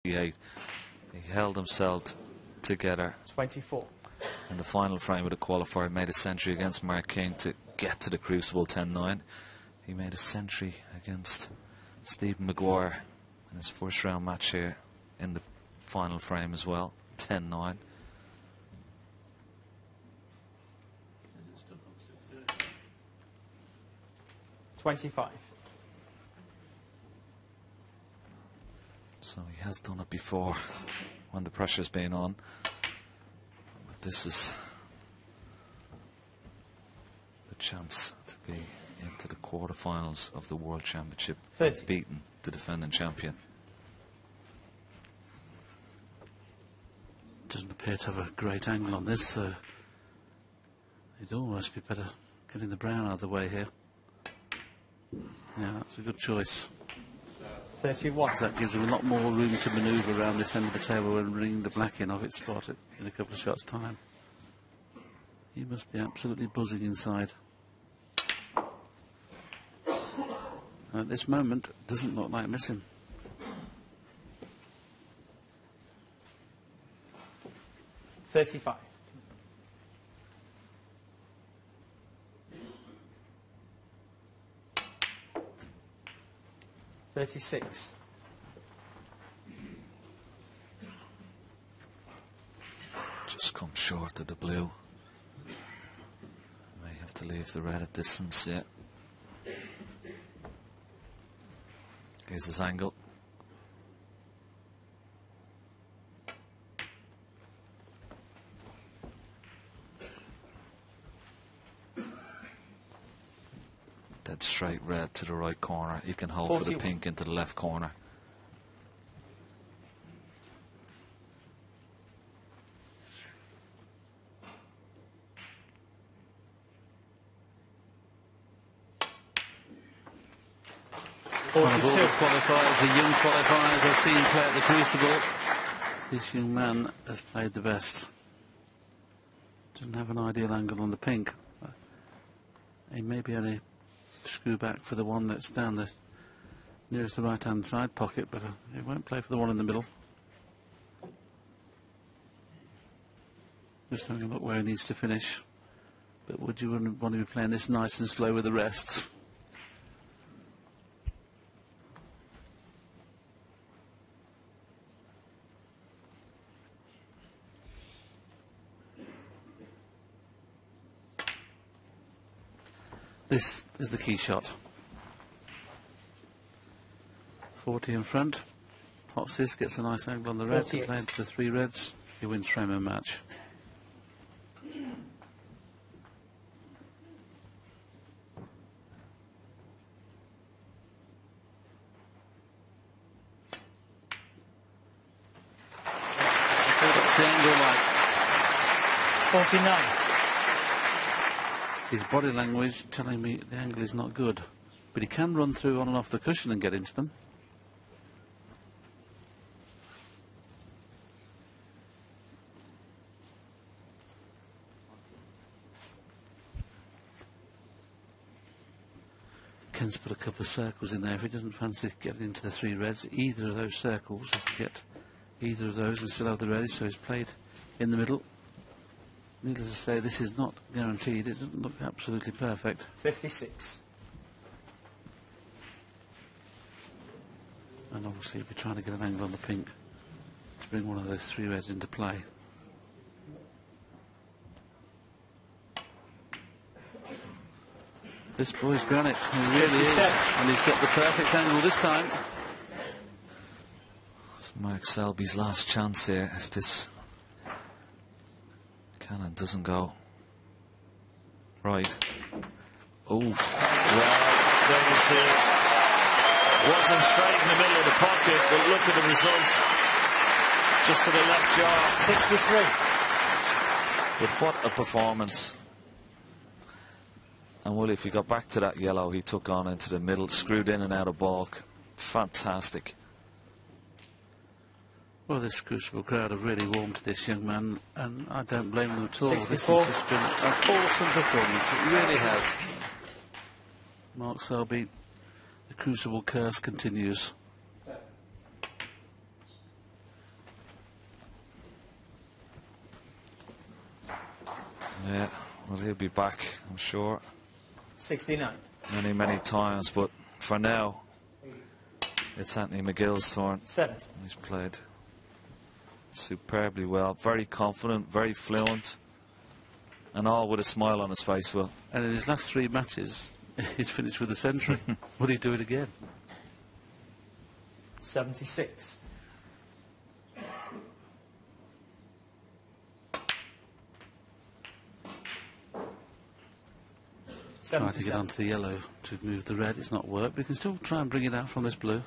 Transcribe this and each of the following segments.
He held himself together 24. in the final frame of the qualifier, made a century against Mark King to get to the Crucible 10-9. He made a century against Stephen Maguire in his first round match here in the final frame as well, 10-9. So he has done it before when the pressure's been on. But this is the chance to be into the quarterfinals of the World Championship, beating the defending champion. Doesn't appear to have a great angle on this, so it'd almost be better getting the brown out of the way here. Yeah, that's a good choice. 31. That gives him a lot more room to manoeuvre around this end of the table and bring the black in off its spot in a couple of shots' time. He must be absolutely buzzing inside. And at this moment, doesn't look like missing. $35. 36. Just come short of the blue. May have to leave the red at distance, yeah. Here's his angle. Dead straight red to the right corner. You can hold 41. For the pink into the left corner. One of all the qualifiers, the young qualifiers I've seen play at the Crucible, this young man has played the best. Doesn't have an ideal angle on the pink. He may be only screw back for the one that's down the nearest the right hand side pocket, but he won't play for the one in the middle. Just having a look where he needs to finish. But would you want to be playing this nice and slow with the rest? This is the key shot. 40 in front. Pots this, gets a nice angle on the reds, and playing to the three reds. He wins frame and match. That's the angle like 49. His body language telling me the angle is not good, but he can run through on and off the cushion and get into them. Ken's put a couple of circles in there. If he doesn't fancy getting into the three reds, either of those circles, he can get either of those and still have the reds, so he's played in the middle. Needless to say, this is not guaranteed. It doesn't look absolutely perfect. 56. And obviously, if you're trying to get an angle on the pink to bring one of those three reds into play. This boy's granite. He really is. And he's got the perfect angle this time. It's Mark Selby's last chance here. If this cannon doesn't go right. Oh, well, there you see it. Wasn't straight in the middle of the pocket, but look at the result. Just to the left jaw. 63. But what a performance. And Willie, if you got back to that yellow he took on into the middle, screwed in and out of balk. Fantastic. Well, this Crucible crowd have really warmed to this young man, and I don't blame them at all. 64. This has just been an awesome performance. It really has. Mark Selby, the Crucible curse continues. Yeah, well, he'll be back, I'm sure, 69. many times, but for now, it's Anthony McGill's turn. 70. He's played superbly well, very confident, very fluent, and all with a smile on his face, Will. And in his last 3 matches, he's finished with a century. Will he do it again? 76. Try to get onto the yellow to move the red. It's not worked, but he can still try and bring it out from this blue.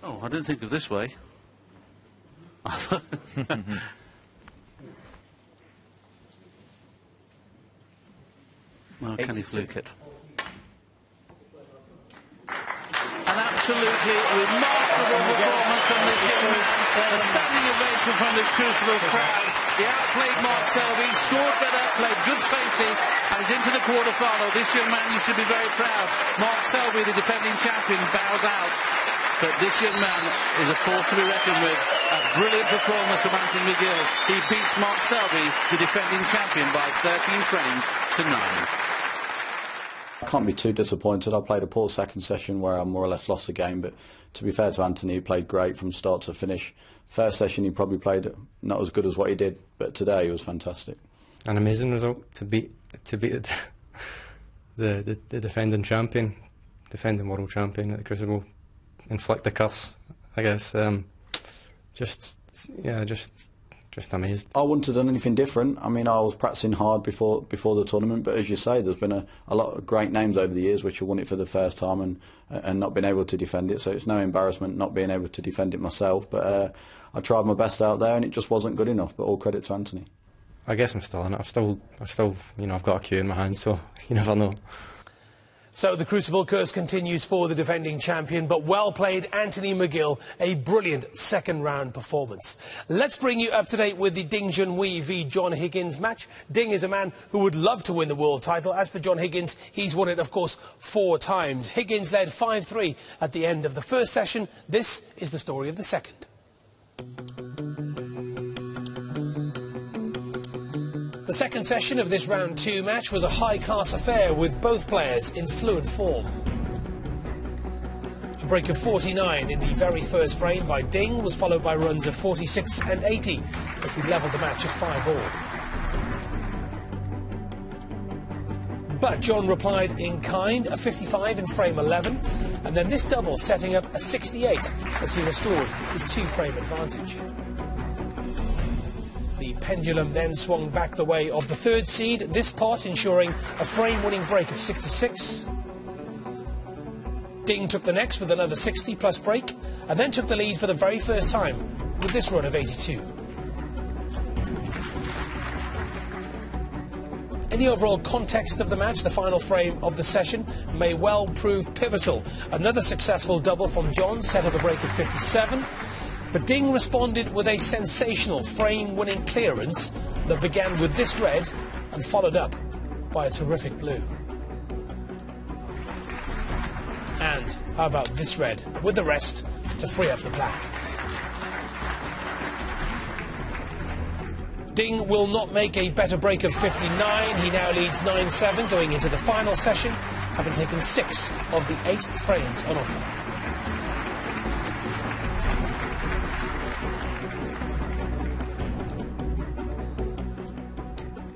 Oh, I didn't think of this way. Well, can he fluke it? An absolutely remarkable performance from this young man. A standing ovation from this Crucible crowd. He outplayed Mark Selby, scored better, played good safety, and is into the quarter-final. This young man, you should be very proud. Mark Selby, the defending champion, bows out. But this young man is a force to be reckoned with. A brilliant performance from Anthony McGill. He beats Mark Selby, the defending champion, by 13 frames to 9. I can't be too disappointed. I played a poor second session where I more or less lost the game, but to be fair to Anthony, he played great from start to finish. First session he probably played not as good as what he did, but today he was fantastic. An amazing result to beat the defending champion, defending world champion at the Crucible, inflict the curse, I guess. Just amazed. I wouldn't have done anything different. I mean, I was practicing hard before the tournament, but as you say, there's been a lot of great names over the years which have won it for the first time and not been able to defend it, so it's no embarrassment not being able to defend it myself, but I tried my best out there and it just wasn't good enough, but all credit to Anthony. I guess I'm still in it. I've still, I've got a cue in my hand, so you never know. So the Crucible curse continues for the defending champion, but well played Anthony McGill, a brilliant second round performance. Let's bring you up to date with the Ding Junhui v John Higgins match. Ding is a man who would love to win the world title. As for John Higgins, he's won it, of course, 4 times. Higgins led 5-3 at the end of the first session. This is the story of the second. The second session of this round 2 match was a high-class affair with both players in fluid form. A break of 49 in the very first frame by Ding was followed by runs of 46 and 80 as he levelled the match at 5-all. But John replied in kind, a 55 in frame 11, and then this double setting up a 68 as he restored his 2-frame advantage. The pendulum then swung back the way of the third seed, this pot ensuring a frame-winning break of 66. Ding took the next with another 60 plus break, and then took the lead for the very first time with this run of 82. In the overall context of the match, the final frame of the session may well prove pivotal. Another successful double from John set up a break of 57. But Ding responded with a sensational frame-winning clearance that began with this red and followed up by a terrific blue. And how about this red with the rest to free up the black? Ding will not make a better break of 59. He now leads 9-7 going into the final session, having taken 6 of the 8 frames on offer.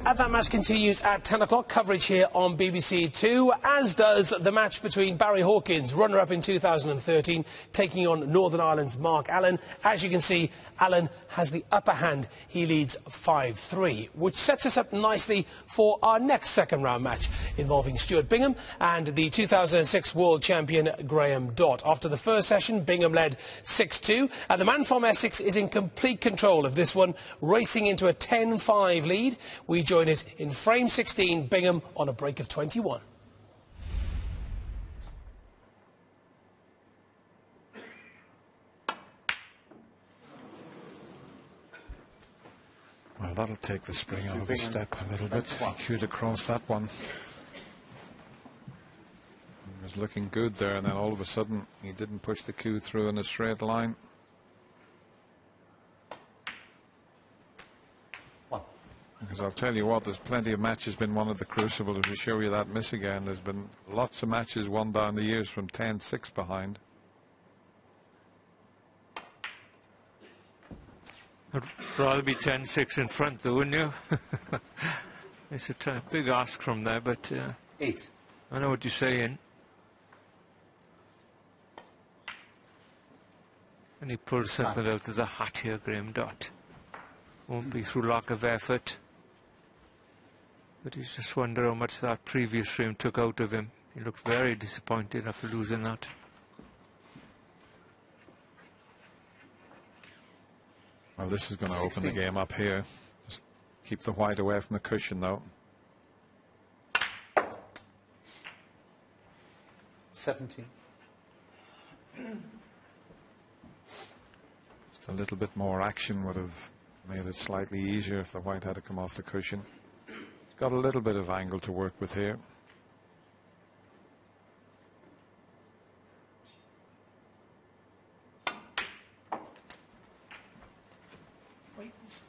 And that match continues at 10 o'clock, coverage here on BBC Two, as does the match between Barry Hawkins, runner-up in 2013, taking on Northern Ireland's Mark Allen. As you can see, Allen has the upper hand. He leads 5-3, which sets us up nicely for our next second-round match involving Stuart Bingham and the 2006 world champion Graham Dott. After the first session, Bingham led 6-2, and the man from Essex is in complete control of this one, racing into a 10-5 lead. We join it in frame 16, Bingham on a break of 21. Well, that'll take the spring out of his step a little bit. He cued across that one. He was looking good there, and then all of a sudden he didn't push the cue through in a straight line. Because I'll tell you what, there's plenty of matches been won at the Crucible. If we show you that miss again, there's been lots of matches won down the years from 10-6 behind. I'd rather be 10-6 in front, though, wouldn't you? It's a big ask from there, but 8. I know what you're saying. And he pulled something out of the hat here, Graham Dott. Won't be through lack of effort. But he's just wonder how much that previous frame took out of him. He looked very disappointed after losing that. Well, this is going to open the game up here. Just keep the white away from the cushion, though. 17. Just a little bit more action would have made it slightly easier if the white had to come off the cushion. Got a little bit of angle to work with here.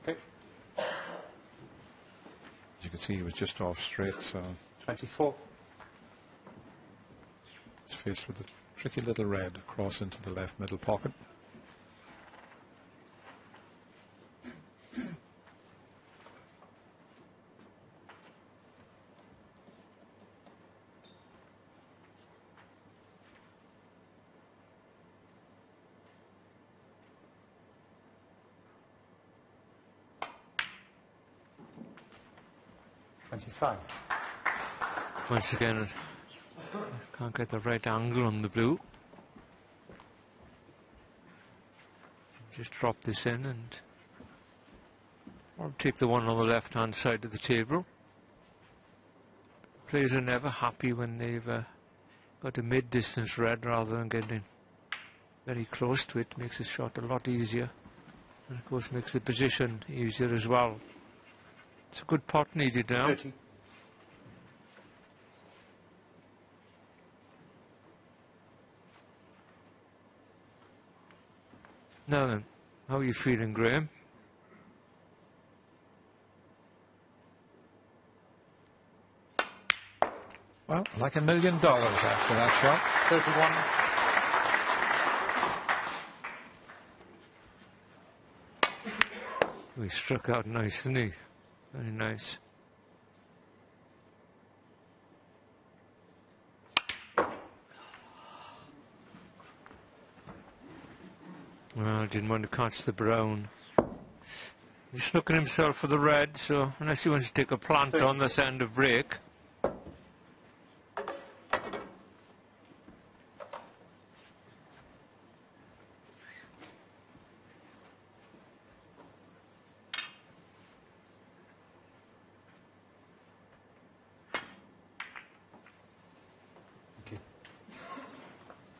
Okay. As you can see, he was just off straight, so 24. he's faced with a tricky little red across into the left middle pocket. Once again, I can't get the right angle on the blue. Just drop this in and I'll take the one on the left hand side of the table. Players are never happy when they've got a mid-distance red rather than getting very close to it. Makes the shot a lot easier and of course makes the position easier as well. It's a good pot needed now. 30. Now then, how are you feeling, Graham? Well, like $1 million after that shot. 31. He struck out nice, didn't he? Very nice. Well, didn't want to catch the brown. He's looking himself for the red, so unless he wants to take a plant on this end of break.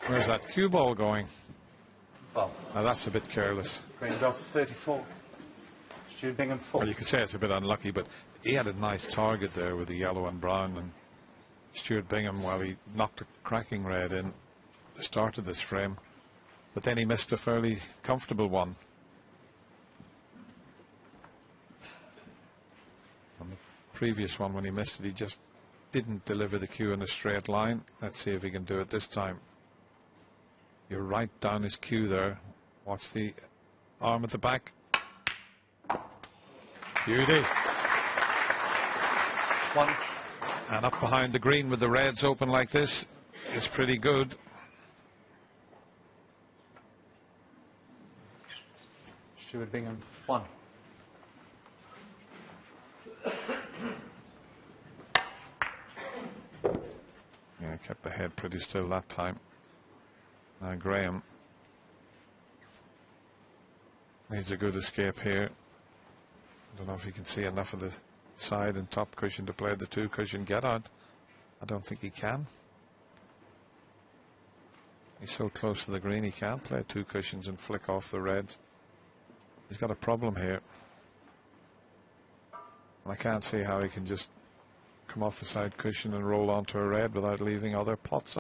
Where's that cue ball going? Well, Now that's a bit careless. Graham Dott 34. Stuart Bingham 4. Well, you could say it's a bit unlucky, but he had a nice target there with the yellow and brown, and Stuart Bingham, well, he knocked a cracking red in the start of this frame, but then he missed a fairly comfortable one. On the previous one, when he missed it, he just didn't deliver the cue in a straight line. Let's see if he can do it this time. You're right down his cue there. Watch the arm at the back. Beauty. 1. And up behind the green with the reds open like this is pretty good. Stuart Bingham 1. Yeah, kept the head pretty still that time. Now Graham needs a good escape here. I don't know if he can see enough of the side and top cushion to play the 2 cushion get out. I don't think he can. He's so close to the green he can't play 2 cushions and flick off the reds. He's got a problem here. And I can't see how he can just come off the side cushion and roll onto a red without leaving other pots